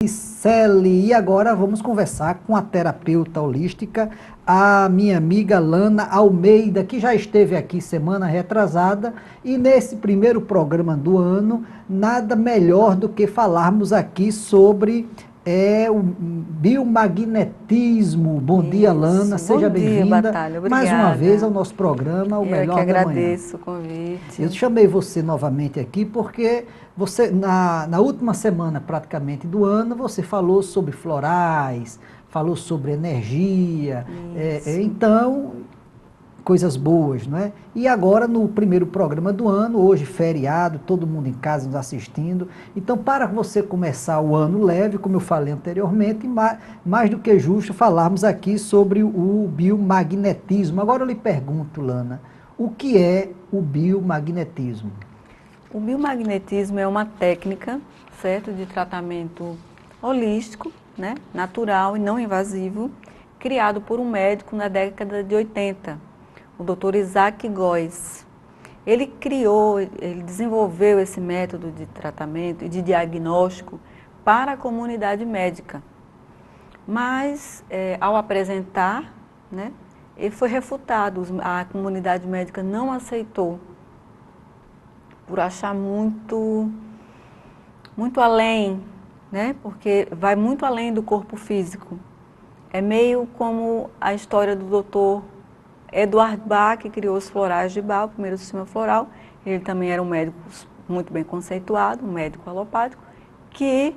Celi, e agora vamos conversar com a terapeuta holística, a minha amiga Lana Almeida, que já esteve aqui semana retrasada, e nesse primeiro programa do ano, nada melhor do que falarmos aqui sobre o biomagnetismo. Bom dia, Lana, Isso. seja Bom dia, bem-vinda Batalha. mais uma vez ao Obrigada. nosso programa, O Eu é que Melhor da Manhã. agradeço o convite. Eu chamei você novamente aqui porque você, na última semana praticamente do ano, você falou sobre florais, falou sobre energia, Isso. então, coisas boas, não é? E agora, no primeiro programa do ano, hoje feriado, todo mundo em casa nos assistindo. Então, para você começar o ano leve, como eu falei anteriormente, mais do que justo falarmos aqui sobre o biomagnetismo. Agora eu lhe pergunto, Lana, o que é o biomagnetismo? O biomagnetismo é uma técnica, certo, de tratamento holístico, né, natural e não invasivo, criado por um médico na década de 80, o Dr. Isaac Góes. Ele desenvolveu esse método de tratamento e de diagnóstico para a comunidade médica. Mas, ao apresentar, né, ele foi refutado, a comunidade médica não aceitou, por achar muito além, né, porque vai muito além do corpo físico. É meio como a história do Dr. Eduard Bach, que criou os florais de Bach, o primeiro sistema floral. Ele também era um médico muito bem conceituado, um médico alopático, que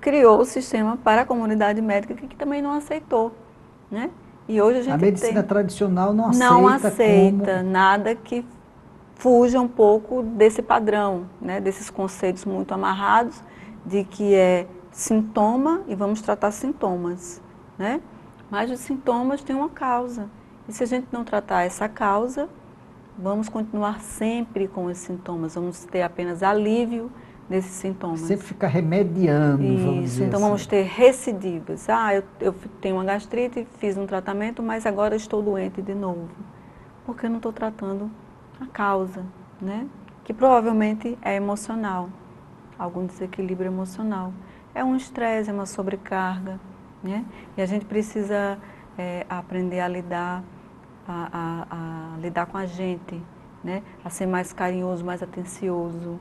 criou o sistema para a comunidade médica, que também não aceitou, né? E hoje a gente medicina tradicional não não aceita aceita nada que fuja um pouco desse padrão, né? Desses conceitos muito amarrados de que é sintoma e vamos tratar sintomas, né? Mas os sintomas têm uma causa. E se a gente não tratar essa causa, vamos continuar sempre com os sintomas, vamos ter apenas alívio desses sintomas. Sempre ficar remediando, vamos Isso, dizer então assim. vamos ter recidivas. Eu tenho uma gastrite, fiz um tratamento, mas agora estou doente de novo. Porque eu não estou tratando a causa, né? Que provavelmente é emocional, algum desequilíbrio emocional. É um estresse, é uma sobrecarga, né? E a gente precisa aprender a lidar com a gente, né? A ser mais carinhoso, mais atencioso,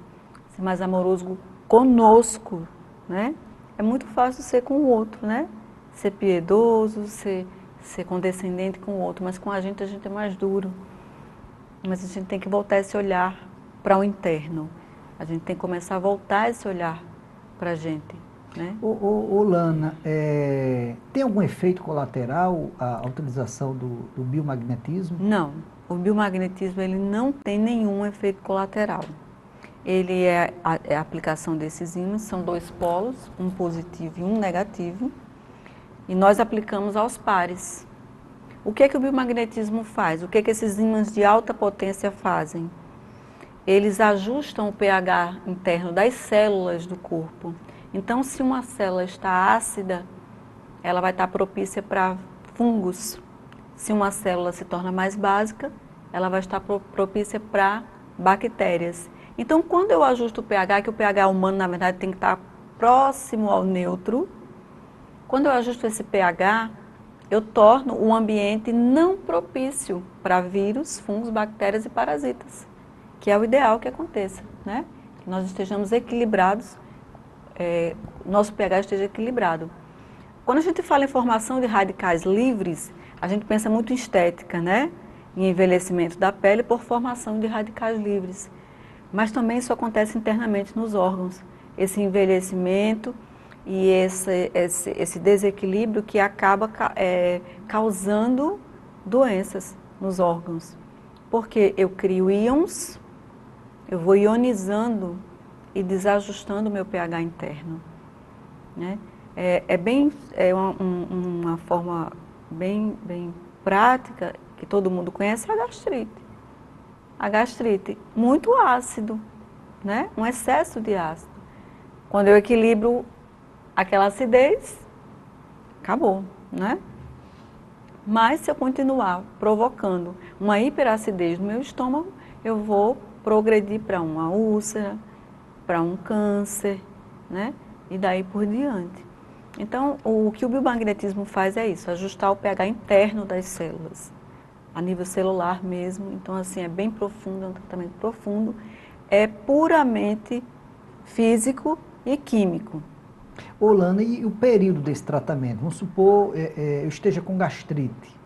ser mais amoroso conosco, né? É muito fácil ser com o outro, né? Ser piedoso, ser condescendente com o outro, mas com a gente é mais duro. Mas a gente tem que voltar esse olhar para o interno. A gente tem que começar a voltar esse olhar para a gente, né? Lana, tem algum efeito colateral a utilização do biomagnetismo? Não, o biomagnetismo ele não tem nenhum efeito colateral. Ele é a aplicação desses ímãs, são dois polos, um positivo e um negativo, e nós aplicamos aos pares. O que é que o biomagnetismo faz? O que é que esses ímãs de alta potência fazem? Eles ajustam o pH interno das células do corpo. Então, se uma célula está ácida, ela vai estar propícia para fungos. Se uma célula se torna mais básica, ela vai estar propícia para bactérias. Então, quando eu ajusto o pH, que o pH humano, na verdade, tem que estar próximo ao neutro, quando eu ajusto esse pH, eu torno o ambiente não propício para vírus, fungos, bactérias e parasitas, que é o ideal que aconteça, né? Que nós estejamos equilibrados, nosso pH esteja equilibrado. Quando a gente fala em formação de radicais livres, a gente pensa muito em estética, né? Em envelhecimento da pele por formação de radicais livres. Mas também isso acontece internamente nos órgãos. Esse envelhecimento e esse desequilíbrio que acaba causando doenças nos órgãos. Porque eu crio íons, eu vou ionizando e desajustando o meu pH interno, né? Uma forma bem prática que todo mundo conhece é a gastrite. A gastrite, muito ácido, né? Um excesso de ácido. Quando eu equilibro aquela acidez, acabou, né? Mas se eu continuar provocando uma hiperacidez no meu estômago, eu vou progredir para uma úlcera, para um câncer, né? e daí por diante. Então, o que o biomagnetismo faz é isso, ajustar o pH interno das células, a nível celular mesmo. Então, assim, é bem profundo, é um tratamento profundo, é puramente físico e químico. Lana, e o período desse tratamento? Vamos supor eu esteja com gastrite.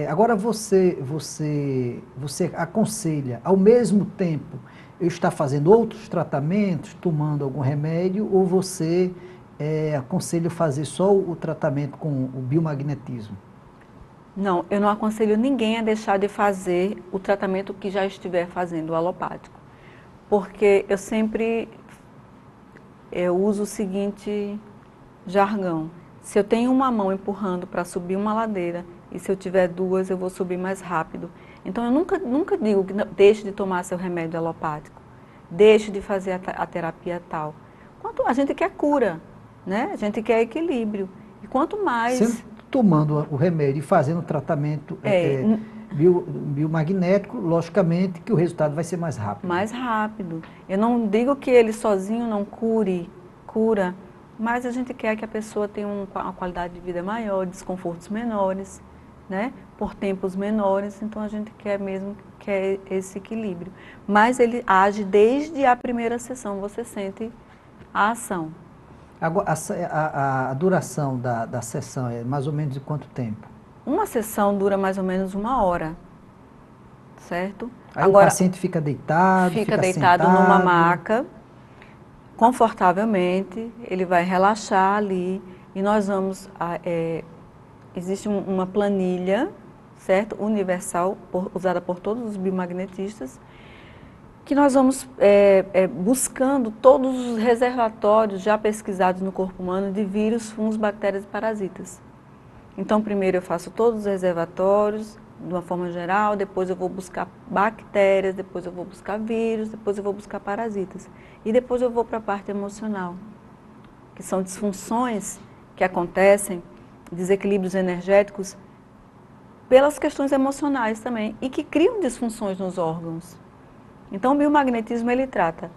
Agora você aconselha, ao mesmo tempo, eu estar fazendo outros tratamentos, tomando algum remédio, ou você aconselha fazer só o tratamento com o biomagnetismo? Não, eu não aconselho ninguém a deixar de fazer o tratamento que já estiver fazendo, o alopático. Porque eu uso o seguinte jargão: se eu tenho uma mão empurrando para subir uma ladeira e se eu tiver duas, eu vou subir mais rápido. Então eu nunca digo que deixe de tomar seu remédio alopático, deixe de fazer a terapia tal. A gente quer cura, né? A gente quer equilíbrio. E quanto mais... Sempre tomando o remédio e fazendo o tratamento biomagnético, logicamente que o resultado vai ser mais rápido. Mais rápido. Eu não digo que ele sozinho não cura, mas a gente quer que a pessoa tenha uma qualidade de vida maior, desconfortos menores, né? Por tempos menores, então a gente quer mesmo esse equilíbrio. Mas ele age desde a primeira sessão, você sente a ação. Agora, a duração da sessão é mais ou menos de quanto tempo? Uma sessão dura mais ou menos 1 hora, certo? Aí agora, o paciente fica deitado, fica deitado sentado, numa maca, confortavelmente, ele vai relaxar ali e nós vamos... existe uma planilha, certo? Universal, usada por todos os biomagnetistas, que nós vamos buscando todos os reservatórios já pesquisados no corpo humano de vírus, fungos, bactérias e parasitas. Então, primeiro eu faço todos os reservatórios, de uma forma geral, depois eu vou buscar bactérias, depois eu vou buscar vírus, depois eu vou buscar parasitas. E depois eu vou para a parte emocional, que são disfunções que acontecem, desequilíbrios energéticos, pelas questões emocionais também, e que criam disfunções nos órgãos. Então, o biomagnetismo, ele trata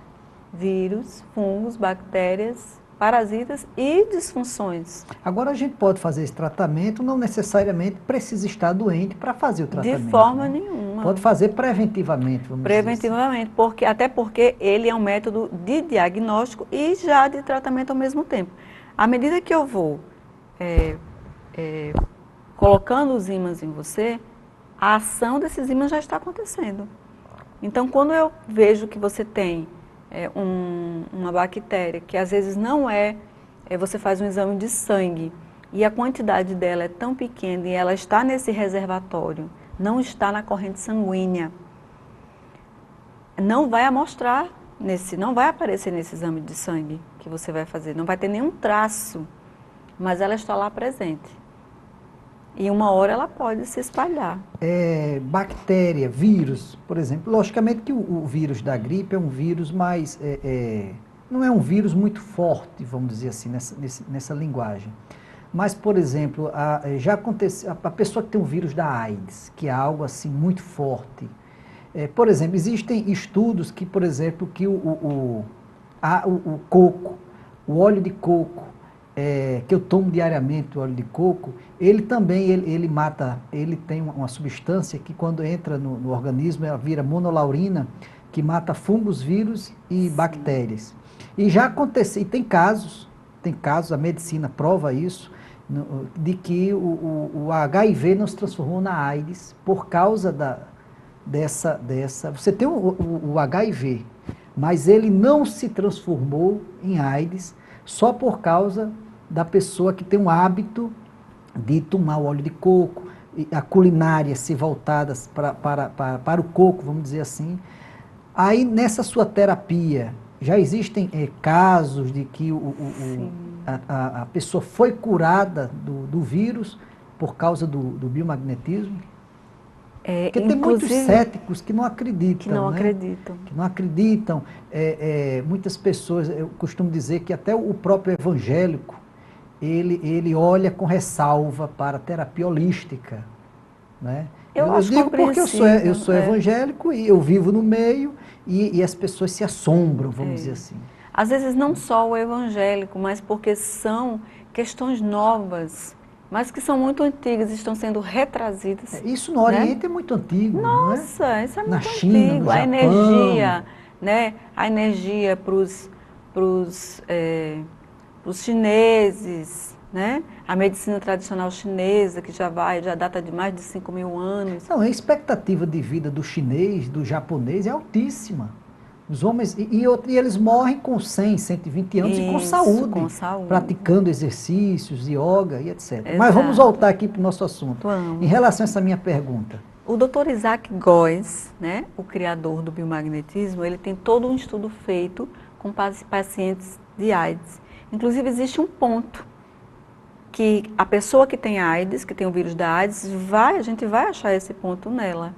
vírus, fungos, bactérias, parasitas e disfunções. Agora, a gente pode fazer esse tratamento, não necessariamente precisa estar doente para fazer o tratamento. De forma nenhuma. Pode fazer preventivamente, vamos preventivamente, dizer assim. Até porque ele é um método de diagnóstico e já de tratamento ao mesmo tempo. À medida que eu vou colocando os ímãs em você, a ação desses ímãs já está acontecendo. Então, quando eu vejo que você tem uma bactéria, que às vezes não você faz um exame de sangue e a quantidade dela é tão pequena e ela está nesse reservatório, não está na corrente sanguínea, não vai amostrar, não vai aparecer nesse exame de sangue que você vai fazer, não vai ter nenhum traço, mas ela está lá presente. E 1 hora ela pode se espalhar. Bactéria, vírus, por exemplo. Logicamente que o vírus da gripe é um vírus mais... não é um vírus muito forte, vamos dizer assim, nessa linguagem. Mas, por exemplo, já aconteceu... A pessoa que tem um vírus da AIDS, que é algo assim muito forte. Por exemplo, existem estudos que, por exemplo, que o coco, o óleo de coco, que eu tomo diariamente, o óleo de coco, ele também, ele mata, ele tem uma substância que quando entra no organismo, ela vira monolaurina, que mata fungos, vírus e bactérias. E já aconteceu, e tem casos, a medicina prova isso, de que o HIV não se transformou na AIDS por causa dessa... Você tem o HIV, mas ele não se transformou em AIDS só por causa da pessoa que tem um hábito de tomar o óleo de coco, a culinária ser voltada para o coco, vamos dizer assim. Aí, nessa sua terapia, já existem casos de que a pessoa foi curada do vírus por causa do biomagnetismo? Porque tem muitos céticos que não acreditam. Que não acreditam. Que não acreditam. Muitas pessoas, eu costumo dizer que até o próprio evangélico, ele olha com ressalva para a terapia holística. Né? Eu digo porque eu sou evangélico e eu vivo no meio e as pessoas se assombram, vamos dizer assim. Às vezes não só o evangélico, mas porque são questões novas, mas que são muito antigas, estão sendo retrazidas. Isso no Né? Oriente é muito antigo, não é? Nossa, isso é Na muito China, no antigo. A Japão. energia, né? A energia para os chineses, né? A medicina tradicional chinesa, que já data de mais de 5.000 anos. Não, a expectativa de vida do chinês, do japonês é altíssima. Os homens, e eles morrem com 100, 120 anos e com Isso, saúde, com saúde. praticando exercícios, yoga e etc. Mas vamos Exato. voltar aqui para o nosso assunto. Vamos. Em relação a essa minha pergunta. O Dr. Isaac Góes, né, o criador do biomagnetismo, ele tem todo um estudo feito com pacientes de AIDS. Inclusive, existe um ponto que a pessoa que tem AIDS, que tem o vírus da AIDS, a gente vai achar esse ponto nela.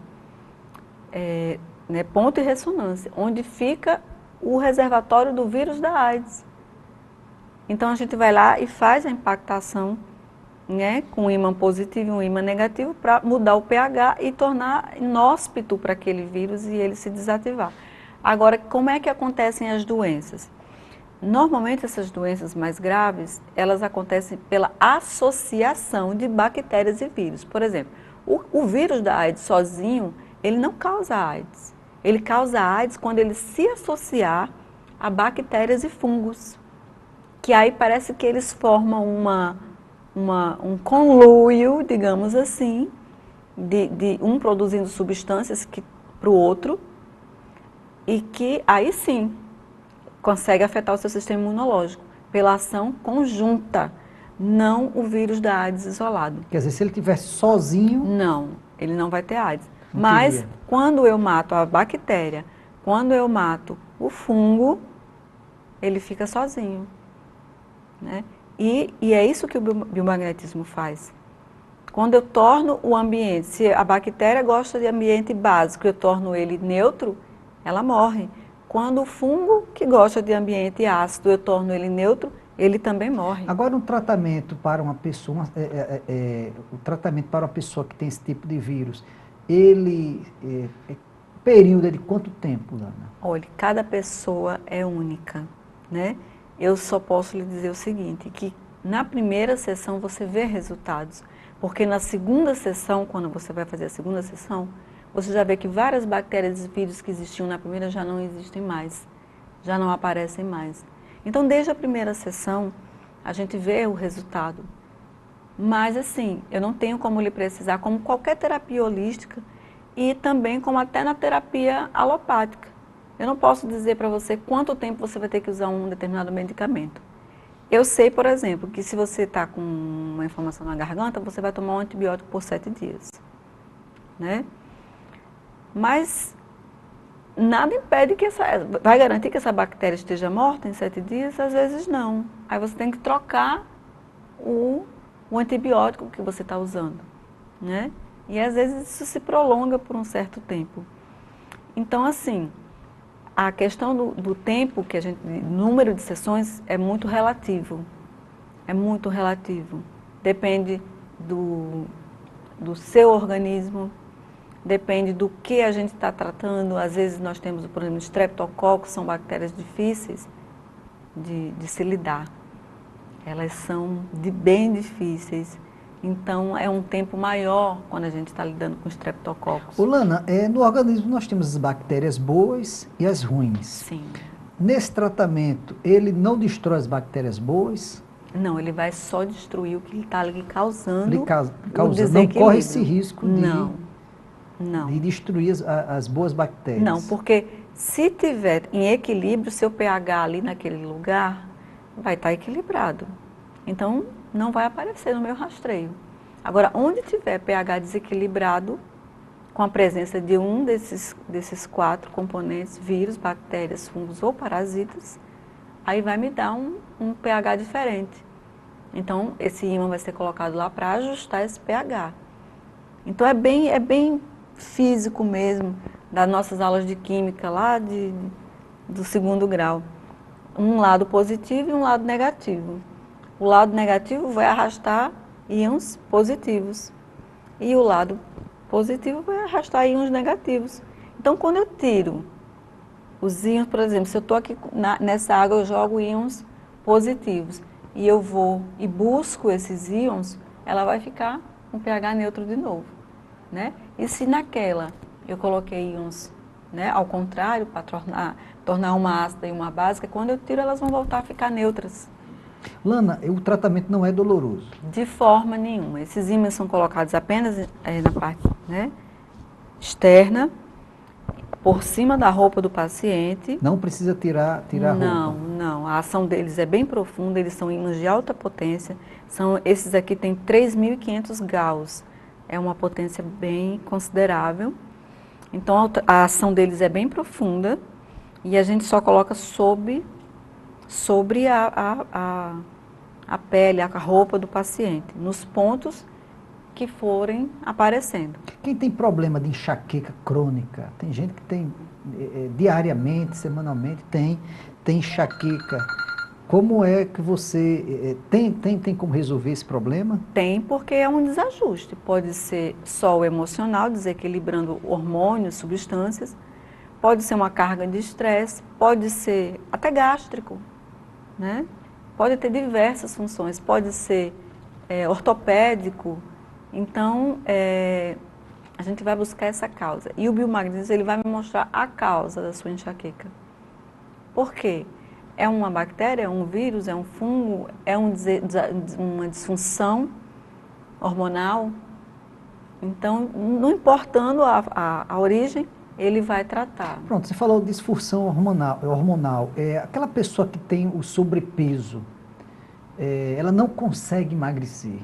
Né, ponto e ressonância, onde fica o reservatório do vírus da AIDS. Então, a gente vai lá e faz a impactação, né, com um ímã positivo e um ímã negativo para mudar o pH e tornar inóspito para aquele vírus e ele se desativar. Agora, como é que acontecem as doenças? Normalmente, essas doenças mais graves, elas acontecem pela associação de bactérias e vírus. Por exemplo, o vírus da AIDS sozinho, ele não causa AIDS. Ele causa AIDS quando ele se associar a bactérias e fungos, que aí parece que eles formam um conluio, digamos assim, de um produzindo substâncias para o outro, e que aí sim consegue afetar o seu sistema imunológico, pela ação conjunta, não o vírus da AIDS isolado. Quer dizer, se ele estivesse sozinho... Não, ele não vai ter AIDS. Não Mas teria. quando eu mato a bactéria, quando eu mato o fungo, ele fica sozinho. Né? E é isso que o biomagnetismo faz. Quando eu torno o ambiente, se a bactéria gosta de ambiente básico, eu torno ele neutro, ela morre. Quando o fungo, que gosta de ambiente ácido, eu torno ele neutro, ele também morre. Agora, um tratamento para uma pessoa, o tratamento para uma pessoa que tem esse tipo de vírus, período é de quanto tempo, Lana? Olha, cada pessoa é única, né? Eu só posso lhe dizer o seguinte, que na primeira sessão você vê resultados, porque na segunda sessão, quando você vai fazer a segunda sessão, você já vê que várias bactérias e vírus que existiam na primeira já não existem mais, já não aparecem mais. Então, desde a primeira sessão, a gente vê o resultado. Mas, assim, eu não tenho como lhe precisar, como qualquer terapia holística e também como até na terapia alopática. Eu não posso dizer para você quanto tempo você vai ter que usar um determinado medicamento. Eu sei, por exemplo, que se você está com uma inflamação na garganta, você vai tomar um antibiótico por 7 dias, né? Mas nada impede que vai garantir que essa bactéria esteja morta em 7 dias? Às vezes não. Aí você tem que trocar o antibiótico que você está usando, né? E às vezes isso se prolonga por um certo tempo. Então, assim, a questão do tempo, número de sessões é muito relativo. É muito relativo. Depende do seu organismo, depende do que a gente está tratando. Às vezes nós temos o problema de streptococcus, são bactérias difíceis de se lidar. Elas são bem difíceis. Então, é um tempo maior quando a gente está lidando com streptococcus. Lana, no organismo nós temos as bactérias boas e as ruins. Sim. Nesse tratamento, ele não destrói as bactérias boas? Não, ele vai só destruir o que ele está ali causando. Não corre esse risco não. de destruir as boas bactérias. Não, porque se tiver em equilíbrio, seu pH ali naquele lugar vai estar equilibrado. Então, não vai aparecer no meu rastreio. Agora, onde tiver pH desequilibrado, com a presença de um desses 4 componentes, vírus, bactérias, fungos ou parasitas, aí vai me dar um pH diferente. Então, esse ímã vai ser colocado lá para ajustar esse pH. Então, é bem físico mesmo, das nossas aulas de química lá do 2º grau. Um lado positivo e um lado negativo. O lado negativo vai arrastar íons positivos e o lado positivo vai arrastar íons negativos. Então, quando eu tiro Os íons, por exemplo, se eu estou aqui nessa água, eu jogo íons positivos e eu vou e busco esses íons, ela vai ficar com pH neutro de novo, né? E se naquela eu coloquei íons, né, ao contrário, para tornar uma ácida e uma básica, quando eu tiro elas vão voltar a ficar neutras. Lana, o tratamento não é doloroso? De forma nenhuma. Esses ímãs são colocados apenas na parte, né, externa, por cima da roupa do paciente. Não precisa tirar a roupa? Não. A ação deles é bem profunda, eles são ímãs de alta potência. Esses aqui têm 3.500 Gauss. É uma potência bem considerável. Então, a ação deles é bem profunda e a gente só coloca sobre a pele, a roupa do paciente, nos pontos que forem aparecendo. Quem tem problema de enxaqueca crônica, tem gente que tem diariamente, semanalmente, tem enxaqueca. Como é que você tem como resolver esse problema? Tem, porque é um desajuste. Pode ser só o emocional, desequilibrando hormônios, substâncias. Pode ser uma carga de estresse, pode ser até gástrico, né? Pode ter diversas funções, pode ser ortopédico. Então, a gente vai buscar essa causa. E o biomagnetismo, ele vai me mostrar a causa da sua enxaqueca. Por quê? É uma bactéria, é um vírus, é um fungo, é uma disfunção hormonal. Então, não importando a origem, ele vai tratar. Pronto, você falou de disfunção hormonal. Aquela pessoa que tem o sobrepeso, ela não consegue emagrecer.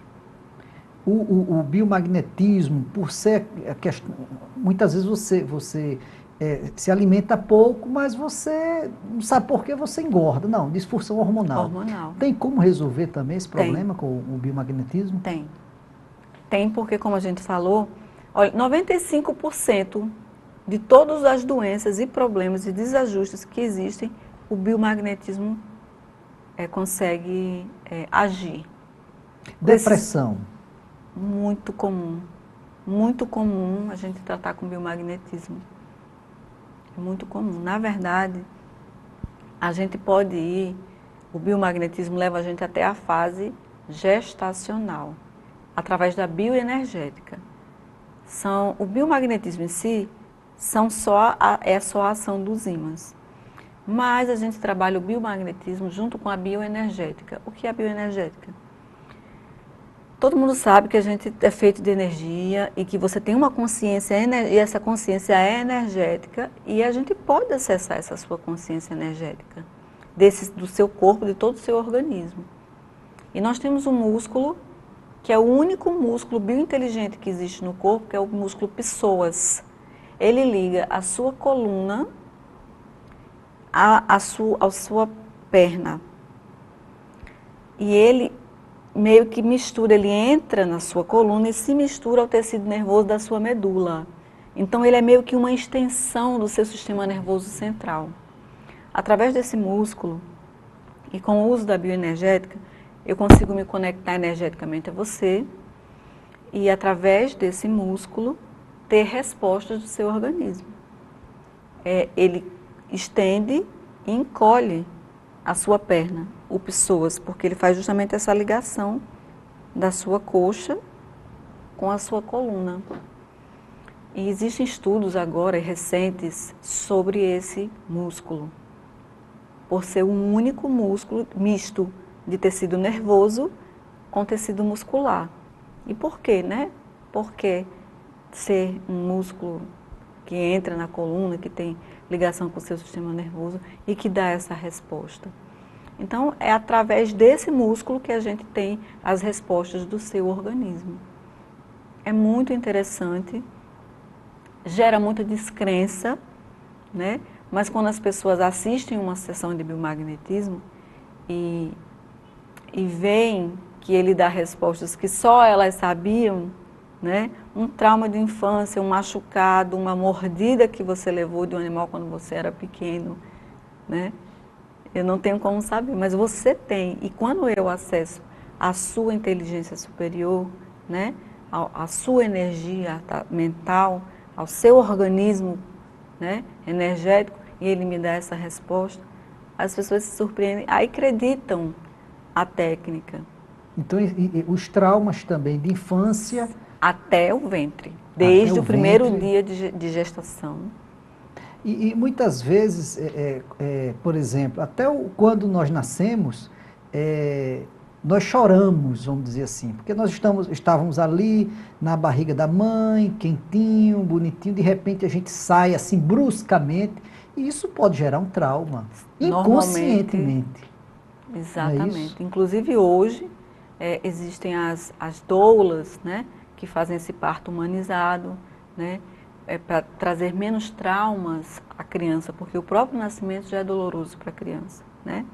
O biomagnetismo, por ser a questão, muitas vezes você se alimenta pouco, mas você não sabe por que você engorda. Não, disfunção hormonal. Tem como resolver também esse problema com o biomagnetismo? Tem porque, como a gente falou, olha, 95% de todas as doenças e problemas e desajustes que existem, o biomagnetismo consegue agir. Depressão. Muito comum a gente tratar com biomagnetismo. É muito comum. Na verdade, a gente pode o biomagnetismo leva a gente até a fase gestacional, através da bioenergética. O biomagnetismo em si é só a ação dos ímãs. Mas a gente trabalha o biomagnetismo junto com a bioenergética. O que é a bioenergética? Todo mundo sabe que a gente é feito de energia e que você tem uma consciência, e essa consciência é energética, e a gente pode acessar essa sua consciência energética, do seu corpo, de todo o seu organismo. E nós temos um músculo, que é o único músculo biointeligente que existe no corpo, que é o músculo psoas. Ele liga a sua coluna à sua perna. E ele meio que mistura, ele entra na sua coluna e se mistura ao tecido nervoso da sua medula. Então, ele é meio que uma extensão do seu sistema nervoso central. Através desse músculo e com o uso da bioenergética, eu consigo me conectar energeticamente a você e, através desse músculo, ter respostas do seu organismo. Ele estende e encolhe a sua perna, o psoas, porque ele faz justamente essa ligação da sua coxa com a sua coluna. E existem estudos agora recentes sobre esse músculo, por ser um único músculo misto de tecido nervoso com tecido muscular. E por quê, né? Porque ser um músculo que entra na coluna, que tem ligação com o seu sistema nervoso e que dá essa resposta. Então, é através desse músculo que a gente tem as respostas do seu organismo. É muito interessante, gera muita descrença, né? Mas quando as pessoas assistem uma sessão de biomagnetismo e veem que ele dá respostas que só elas sabiam, né? Um trauma de infância, um machucado, uma mordida que você levou de um animal quando você era pequeno, né? Eu não tenho como saber, mas você tem. E quando eu acesso a sua inteligência superior, né? A sua energia mental, ao seu organismo, né? Energético, e ele me dá essa resposta, as pessoas se surpreendem, aí acreditam a técnica. Então, os traumas também de infância... Até o ventre, desde o primeiro ventre. dia de gestação. E muitas vezes, por exemplo, quando nós nascemos, nós choramos, vamos dizer assim, porque nós estávamos ali na barriga da mãe, quentinho, bonitinho, de repente a gente sai assim bruscamente, e isso pode gerar um trauma, inconscientemente. Exatamente. Inclusive hoje existem as doulas, né, que fazem esse parto humanizado, né, para trazer menos traumas à criança, porque o próprio nascimento já é doloroso para a criança, né?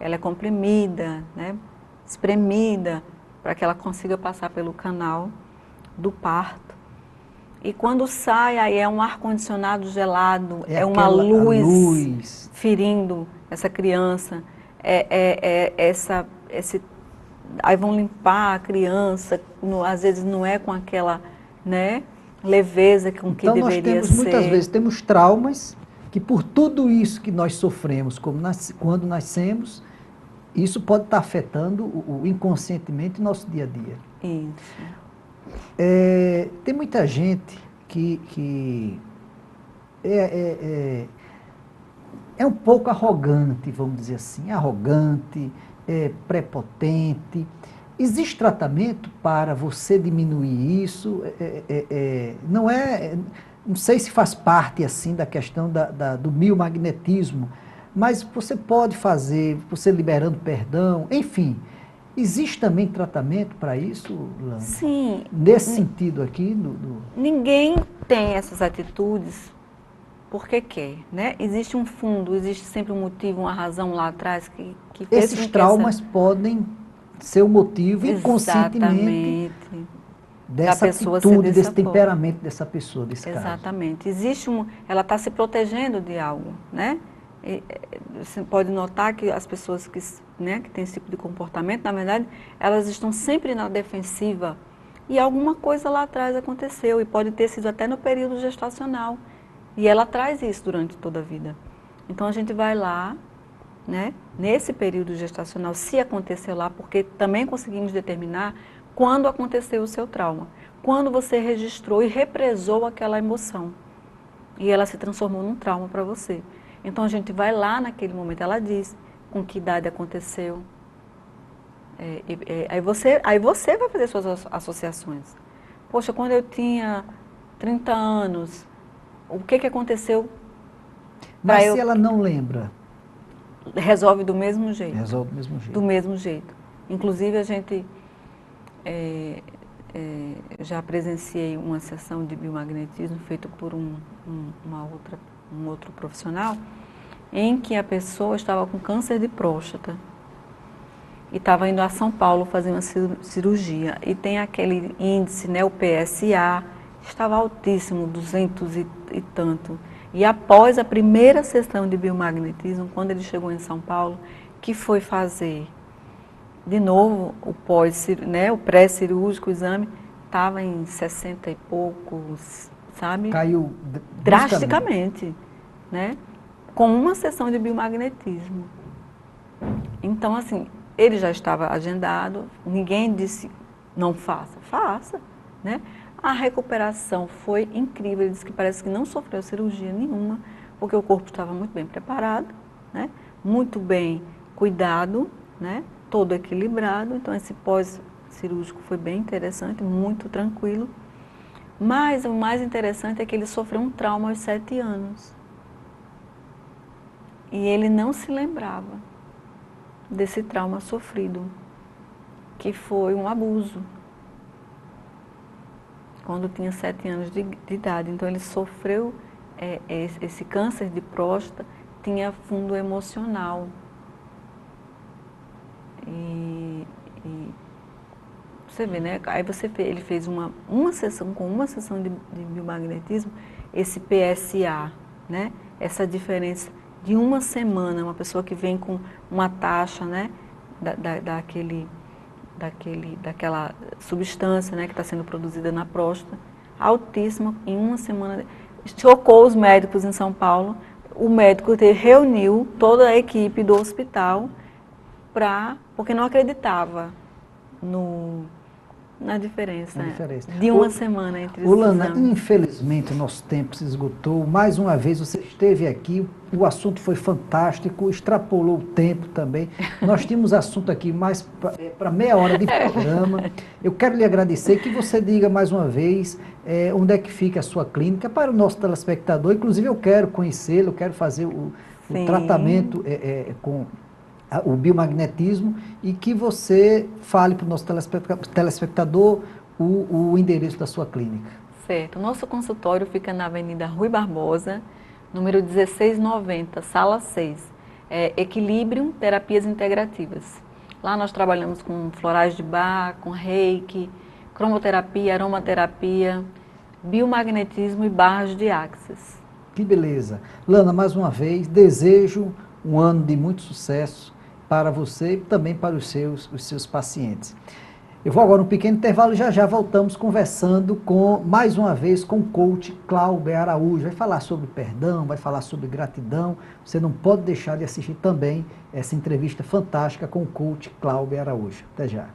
Ela é comprimida, né, espremida, para que ela consiga passar pelo canal do parto. E quando sai, aí é um ar-condicionado gelado, é uma luz ferindo essa criança, aí vão limpar a criança, às vezes não é com aquela, né, leveza com que deveria ser. Então nós temos, muitas vezes, temos traumas que por tudo isso que nós sofremos quando nascemos, isso pode estar afetando inconscientemente o nosso dia a dia. Isso. Tem muita gente que é um pouco arrogante, vamos dizer assim, arrogante, prepotente. Existe tratamento para você diminuir isso? Não sei se faz parte assim da questão do biomagnetismo, mas você pode fazer, você liberando perdão, enfim. Existe também tratamento para isso, Lana? Sim. Nesse sentido aqui? Ninguém tem essas atitudes porque quer, né? Existe um fundo, existe sempre um motivo, uma razão lá atrás que fez esses traumas podem ser o motivo inconscientemente dessa atitude, desse temperamento dessa pessoa, desse caso. Exatamente. Ela está se protegendo de algo, né? Você pode notar que as pessoas que têm esse tipo de comportamento, na verdade, elas estão sempre na defensiva e alguma coisa lá atrás aconteceu e pode ter sido até no período gestacional e ela traz isso durante toda a vida. Então a gente vai lá, né, nesse período gestacional, se aconteceu lá, porque também conseguimos determinar quando aconteceu o seu trauma, quando você registrou e represou aquela emoção e ela se transformou num trauma para você. Então a gente vai lá naquele momento, ela diz com que idade aconteceu. Aí você vai fazer suas associações. Poxa, quando eu tinha 30 anos, o que aconteceu? Mas se ela não lembra? Resolve do mesmo jeito. Resolve do mesmo jeito. Do mesmo jeito. Inclusive a gente já presenciei uma sessão de biomagnetismo feita por um outro profissional, em que a pessoa estava com câncer de próstata e estava indo a São Paulo fazer uma cirurgia e tem aquele índice, né, o PSA, estava altíssimo, 200 e tanto. E após a primeira sessão de biomagnetismo, quando ele chegou em São Paulo, que foi fazer de novo o pré-cirúrgico, o exame, estava em 60 e poucos, sabe? Caiu drasticamente, né? Com uma sessão de biomagnetismo. Então, assim, ele já estava agendado, ninguém disse, não faça, né? A recuperação foi incrível, ele disse que parece que não sofreu cirurgia nenhuma, porque o corpo estava muito bem preparado, né? Muito bem cuidado, né? Todo equilibrado, então esse pós-cirúrgico foi bem interessante, muito tranquilo. Mas o mais interessante é que ele sofreu um trauma aos 7 anos. E ele não se lembrava desse trauma sofrido, que foi um abuso, quando tinha 7 anos de idade. Então ele sofreu esse câncer de próstata, tinha fundo emocional. E você vê, né? Aí ele fez uma sessão, com uma sessão de biomagnetismo, esse PSA, né? Essa diferença de uma semana, uma pessoa que vem com uma taxa, né, daquela substância, né, que está sendo produzida na próstata, altíssima, em uma semana. Chocou os médicos em São Paulo. o médico reuniu toda a equipe do hospital porque não acreditava na diferença, de uma semana entre os Lana, exames. infelizmente o nosso tempo se esgotou. Mais uma vez você esteve aqui, o assunto foi fantástico, extrapolou o tempo também. Nós tínhamos assunto aqui mais para meia hora de programa. Eu quero lhe agradecer, que você diga mais uma vez onde é que fica a sua clínica para o nosso telespectador. Inclusive eu quero conhecê-lo, eu quero fazer o tratamento com o biomagnetismo, e que você fale para o nosso telespectador o endereço da sua clínica. Certo. O nosso consultório fica na Avenida Rui Barbosa, número 1690, sala 6. Equilibrium Terapias Integrativas. Lá nós trabalhamos com florais de Bach, com reiki, cromoterapia, aromaterapia, biomagnetismo e barras de axis. Que beleza. Lana, mais uma vez, desejo um ano de muito sucesso para você e também para os seus pacientes. Eu vou agora um pequeno intervalo e já voltamos conversando mais uma vez com o coach Cláudio Araújo. Vai falar sobre perdão, vai falar sobre gratidão. Você não pode deixar de assistir também essa entrevista fantástica com o coach Cláudio Araújo. Até já.